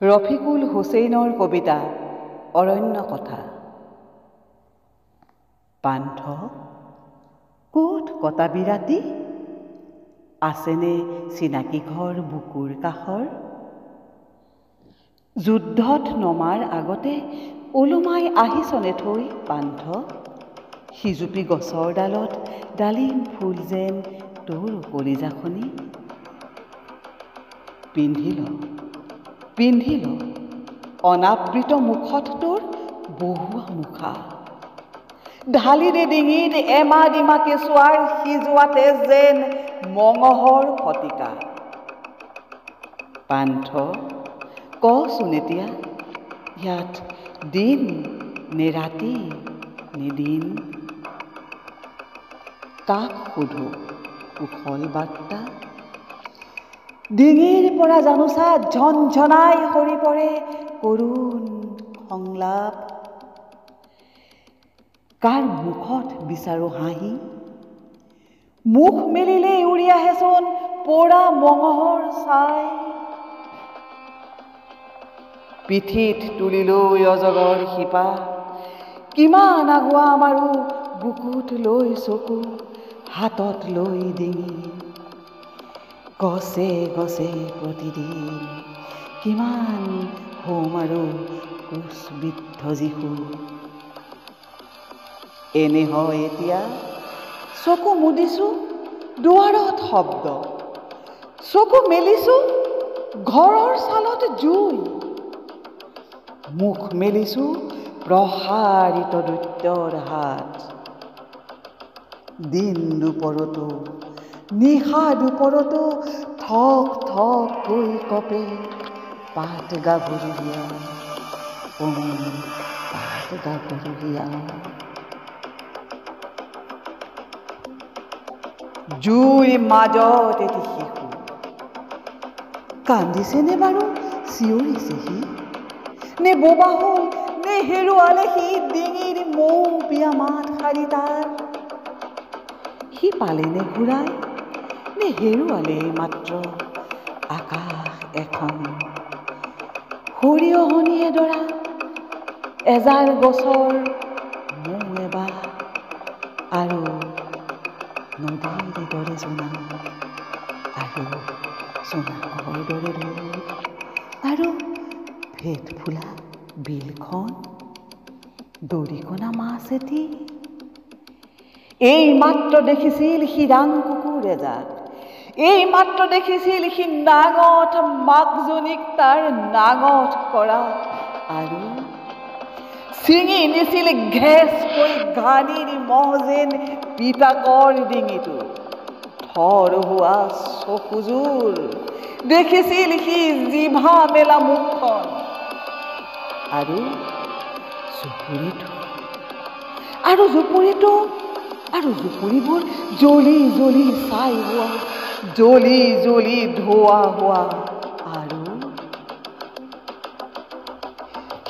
ৰফিকুল হুছেইনৰ কবিতা অৰণ্য কথা। পান্থ ক'ত কটাবি ৰাতি, আছেনে চিনাকি ঘৰ বুকুৰ কাষৰ? যুদ্ধত নমাৰ আগতে ওলোমাই আহিছনে থৈ পান্থ, সিজুপি গছৰ ডালত ডালিম ফুল যেন তোৰ কলিজাখনি? পিন্ধিল অনাবৃত মুখত তোৰ বহুৱা মুখা, ঢালি দে ডিঙিত এমা ডিমা কেঁচুৱাৰ সিজোৱাতে যেন মঙহৰ ফটিকা। পান্থ কচোন এতিয়া, ইয়াত দিন নে ৰাতি নে দিন? কাক সোধো কুশল বাৰ্তা, ডিঙিৰ পৰা জানোচা ঝনঝনাই সৰি পৰে কৰুণ সংলাপ। কাৰ মুখত বিচাৰো হাঁহি, মুখ মেলিলেই উৰি আহেচোন পৰা মঙহৰ ছাই। পিঠিত তুলি লৈ অজগৰ শিপা, কিমান আগুৱাম আৰু বুকুত লৈ চকু, হাতত লৈ ডিঙি। গছে গছে প্ৰতিদিন কিমান হোম আৰু ক্ৰুশবিদ্ধ যীশু। এনে হয় এতিয়া, চকু মুদিছো দুৱাৰত শব্দ, চকু মেলিছো ঘৰৰ ছালত জুই, মুখ মেলিছো প্ৰসাৰিত দৈত্যৰ হাত। দিন দুপৰতো নিশা দুপৰতো ঠক ঠক কৈ কপে পাত গাভৰুৰীয়া, পাত গাভৰুৰীয়া। জুইৰ মাজত এটি শিশু, কান্দিছেনে বাৰু চিঞৰিছে সি, নে বোবা হ'ল নে হেৰুৱালে সি ডিঙিৰ মৌপিয়া মাত শাৰী তাৰ? সি পালেনে ঘূৰাই নে হেৰুৱালে মাত্ৰ আকাশ এখন? সৰিয়হনিয়ে ডৰা এজাৰ গছৰ মৌ এবাহ, আৰু নদীৰ দৰে জোনা, আৰু জোনাকৰ দৰে ঢৌ, আৰু ভেদ ফুলা বিলখন, দৰিকণা মাছ এটি। এই মাত্ৰ দেখিছিল সি ৰাং কুকুৰ এজাক, এই মাত্ৰ দেখিছিল সি নাঙঠ মাকজনীক তাৰ নাঙঠ কৰা, আৰু ছিঙি নিছিল ঘেঁচকৈ ঘানিৰ মহ যেন পিতাকৰ ডিঙিটো। থৰ হোৱা চকুযোৰ দেখিছিল সি জিভা মেলা মুখখন, আৰু জুপুৰিবোৰ জ্বলি জ্বলি ছাই হোৱা, জ্বলি জ্বলি ধোৱা হোৱা। আৰু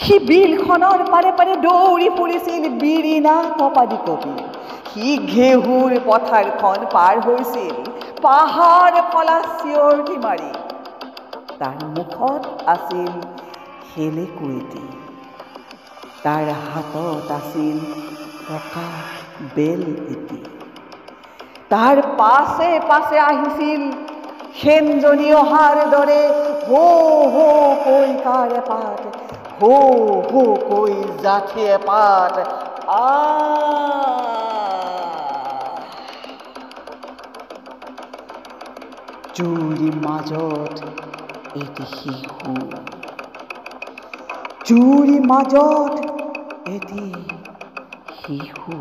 সি বিলখনৰ পাৰে পাৰে দৌৰি ফুৰিছিল বিৰিণা কপাদি কপি, সি ঘেঁহুৰ পথাৰখন পাৰ হৈছিল পাহাৰ ফলা চিঞৰটি মাৰি। তাৰ মুখত আছিল শেলেকু এটি, তাৰ হাতত আছিল পকা বেল এটি, তাৰ পাছে পাছে আহিছিল সেনজনী অহাৰ দৰে হো হো কৈ কাৰ এপাত, হো হো কৈ জাঠি এপাত। জুইৰ মাজত এটি শিশু, জুইৰ মাজত এটি শিশু।